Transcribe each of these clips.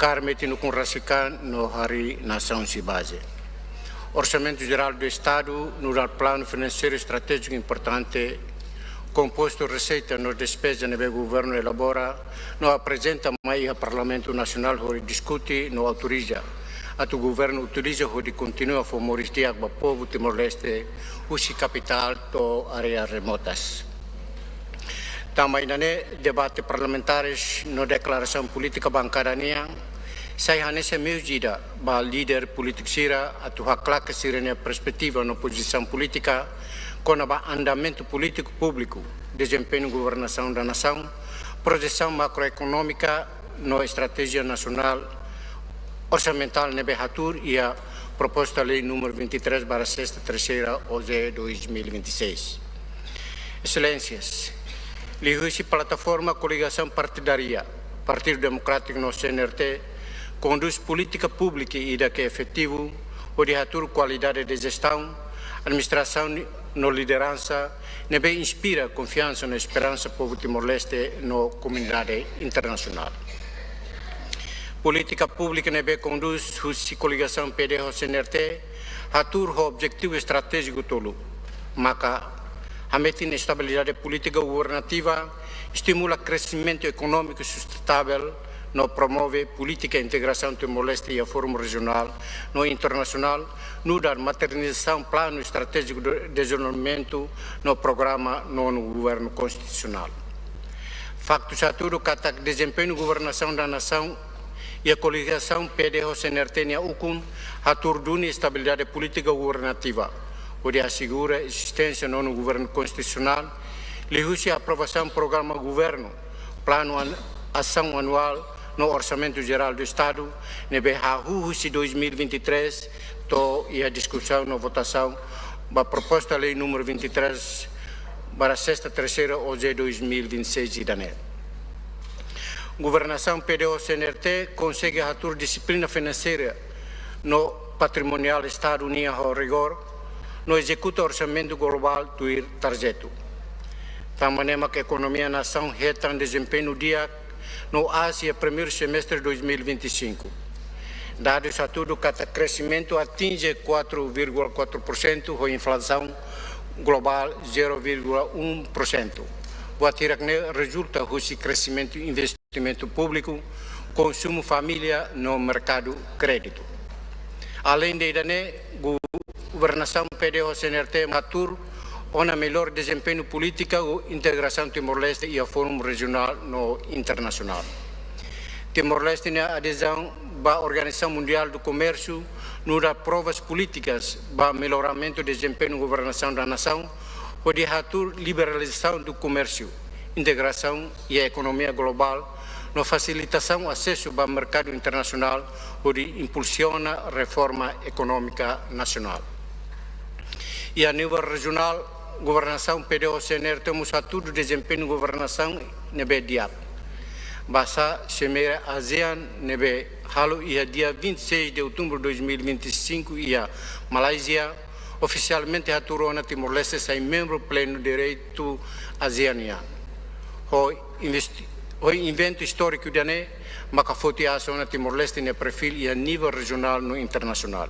Carmeti no Conracican no Hari Nação Cibase. Orçamento Geral do Estado no Plano Financeiro Estratégico Importante, composto receita no despesa no governo elabora, não apresenta mais ao Parlamento Nacional onde discute, não autoriza. O governo utiliza onde continua a favorecer o povo Timor-Leste, usi capital to áreas remotas. Também no debate parlamentares no declaração política bancária, saya nessa medida, o líder político sira atuar claque sira na perspectiva na posição política com o andamento político público, desempenho governação da nação, projeção macroeconômica na estratégia nacional orçamental na Behatur e a proposta lei número 23/6/3 OZ 2026. Excelências, liga-se plataforma coligação partidária, Partido Democrático no CNRT, conduz política pública e da que é efetivo, orientar qualidade de gestão, administração no liderança, nebe inspira confiança na esperança povo Timor-Leste na comunidade internacional. Política pública nebe conduz a coligação PDO-CNRT, atur o objetivo estratégico tolo, maca ametin estabilidade política governativa, estimula crescimento econômico sustentável, no promove política de integração Timor-Leste e a Fórum Regional, no internacional, no dar materialização plano estratégico de desenvolvimento no programa no governo constitucional. Facto saturo que o desempenho da governação da nação e a coligação PDO-CNRT a UCUN aturdune estabilidade política governativa, onde assegura a existência no governo constitucional, liga-se a aprovação do programa governo, plano ação anual no Orçamento Geral do Estado, nebe RUSI 2023, e a discussão na votação da proposta lei número 23/6/3 OZ 2026 IDANE. Governação PDO-CNRT consegue atuar disciplina financeira no patrimonial Estado unia ao rigor, no executa orçamento global do tarjeto. Também que a economia da nação reta desempenho dia no Ásia, primeiro semestre de 2025. Dados a tudo que o crescimento atinge 4,4%, a inflação global 0,1%. O atirar resulta do crescimento investimento público, consumo família no mercado crédito. Além de IDANE, governação PDO-CNRT matur on a melhor desempenho política e integração Timor-Leste e a Fórum Regional no internacional. Timor-Leste na adesão à Organização Mundial do Comércio, no dá provas políticas para melhoramento do desempenho da governação da nação, ou de atur liberalização do comércio, integração e a economia global, na facilitação do acesso ao mercado internacional, ou de impulsiona a reforma econômica nacional. E a nível regional, governação PDO-CNRT temos a tudo desempenho de governação nebe diap. Basa semera ASEAN nebe halo ia dia 26 de outubro de 2025 ia Malásia oficialmente aturou na Timor-Leste sai membro pleno direito ASEAN. O evento histórico dane macafoti a na Timor-Leste no perfil e a nível regional no internacional.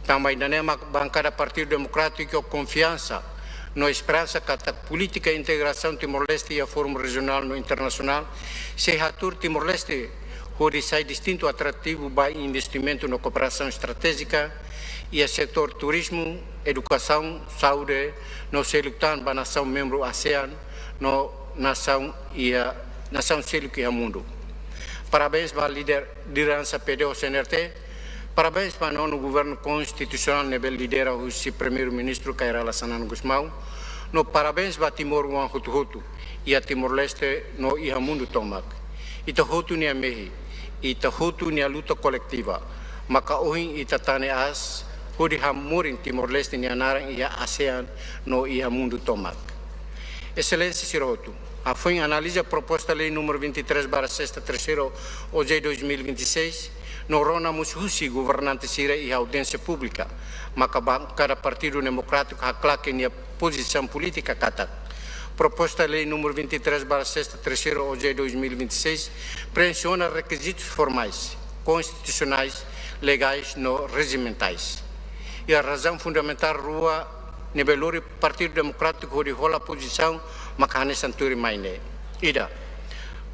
Também na bancada Partido Democrático confiança na esperança que a política de integração Timor-Leste e a Fórum Regional no internacional se atur Timor-Leste onde sai distinto atrativo para investimento na cooperação estratégica e a setor turismo, educação, saúde, no se lutar para a nação membro ASEAN, no nação e a nação cívica e a mundo. Parabéns para a liderança PDO-CNRT. Parabéns para o governo constitucional que lidera o primeiro-ministro Kaira Lassanan Gusmão. No parabéns para Timor Wan Hutu e a Timor-Leste no Ihamundo Tomak. Ita Hutu ni a mehi, ita Hutu ni a luta coletiva. Maka ohin ita tane as, hudi hamurin Timor-Leste ni a narang e a ASEAN no Ihamundo Tomak. Excelência Sirotu, a foi analisa a proposta lei número 23/6/3 OZ 2026, no rona mushusi governante sira e audiência pública, mas cada partido democrático a claque a posição política kata. Proposta de Lei número 23/6, terceiro OG 2026, preensiona requisitos formais, constitucionais, legais no regimentais. E a razão fundamental rua nebeluri Partido Democrático de rola posição macane santuri maine. Ida.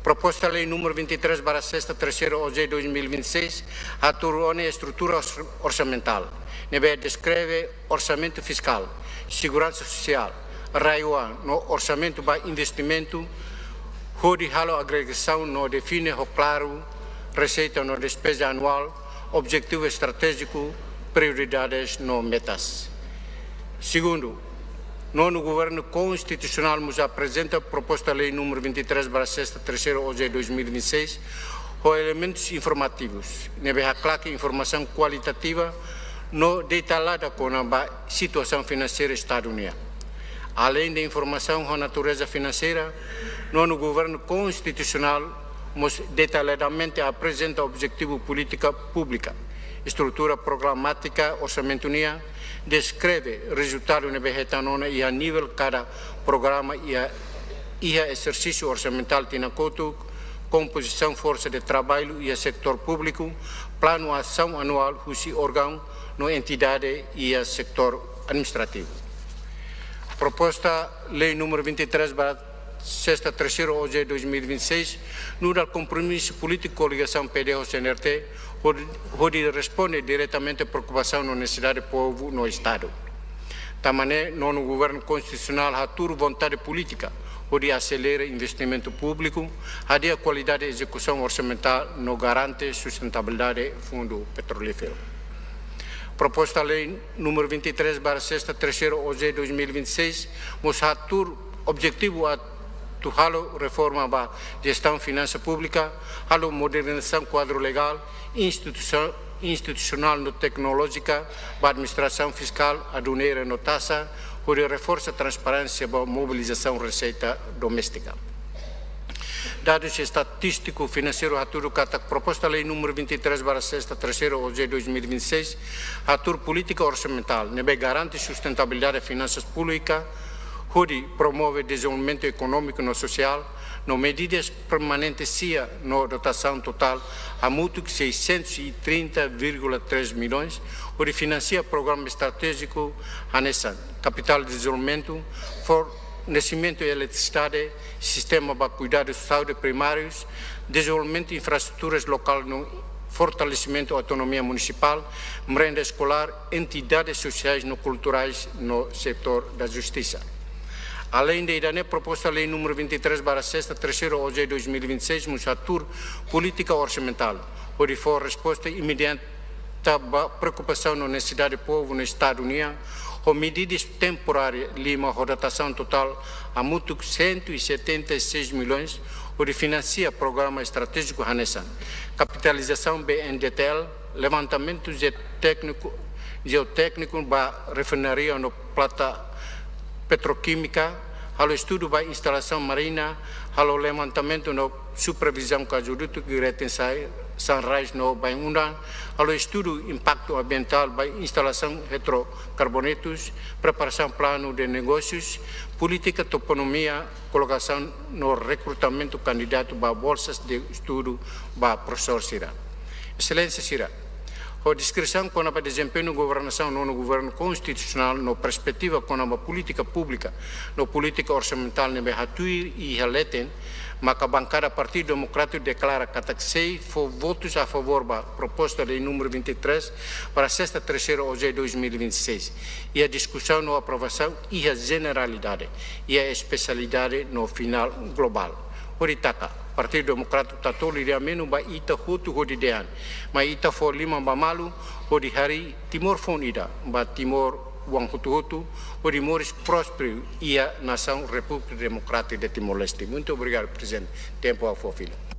Proposta de Lei número 23/6, terceiro OG 2026, aturou a estrutura orçamental. Nebe descreve orçamento fiscal, segurança social, raiwa no orçamento para investimento, hodi halo agregação no define o claro, receita no despesa anual, objetivo estratégico, prioridades no metas. Segundo, nono governo constitucional nos apresenta proposta de Lei número 23/6, terceiro OG 2026, com elementos informativos, nebe claque informação qualitativa no detalhada com a situação financeira estadunidense. Além da informação com natureza financeira, nono governo constitucional nos detalhadamente apresenta objetivo política pública, estrutura programática orçamentonia, descreve resultado na behetanona e a nível cada programa e a exercício orçamental tinacoto, composição força de trabalho e a sector público, plano ação anual husi órgão no entidade e a sector administrativo. Proposta Lei número 23/6, terceiro OG 2026, no compromisso político com a ligação PDO-CNRT, onde responde diretamente à preocupação na necessidade do povo no Estado. Também, nono governo constitucional atura vontade política, onde acelera investimento público, a qualidade de execução orçamental, no garante sustentabilidade do fundo petrolífero. Proposta Lei número 23/6, terceiro OG 2026, nos atura objetivo a halo reforma da gestão finança pública, halo modernização quadro legal, institucional no tecnológica, da administração fiscal, aduaneira no taxa, onde reforça a transparência da mobilização receita doméstica. Dados estatísticos financeiros aturo cata proposta Lei número 23/6, terceiro OG 2026, atur política orçamental, nebe garante sustentabilidade de finanças públicas, onde promove desenvolvimento econômico e social, no medidas permanentes sia no dotação total a mútuo 630,3 milhões, onde financia programa estratégico ANESAN, capital de desenvolvimento, fornecimento de eletricidade, sistema para cuidados de saúde primários, desenvolvimento de infraestruturas locais no fortalecimento da autonomia municipal, merenda escolar, entidades sociais no culturais no setor da justiça. Além da proposta Lei número 23/6, terceiro OG 2026, nos atur política orçamental, onde for resposta imediata à preocupação na necessidade do povo no Estado União, com medidas temporárias, lima a dotação total a mútuo 176 milhões, onde financia programa estratégico Hanesan, capitalização BNDTL, levantamento geotécnico da refinaria no plata petroquímica, ao estudo da instalação marina, ao levantamento na supervisão gasoduto que retém Sunrise no Baiundan, ao estudo impacto ambiental da instalação retrocarbonetos, preparação plano de negócios, política toponomia, colocação no recrutamento candidato para bolsas de estudo para professor Sira. Excelência Sira, a descrição com a desempenho da governação no governo constitucional, na perspectiva com a política pública, na política orçamental, na behatui e haleten, mas a bancada Partido Democrático declara que votos a favor da proposta de número 23 para a sexta terceira OG 2026 e a discussão na aprovação e a generalidade e a especialidade no final global. Horitaka, Partido Democrático tatoli dia menu ba ita hutu hodidean, ma ita for lima ba malu hodi hari Timor fonida ba Timor wang hutu hodi moris próspero e a nação República Democrática de Timor-Leste. Muito obrigado, presidente. Tempo ao fofilo.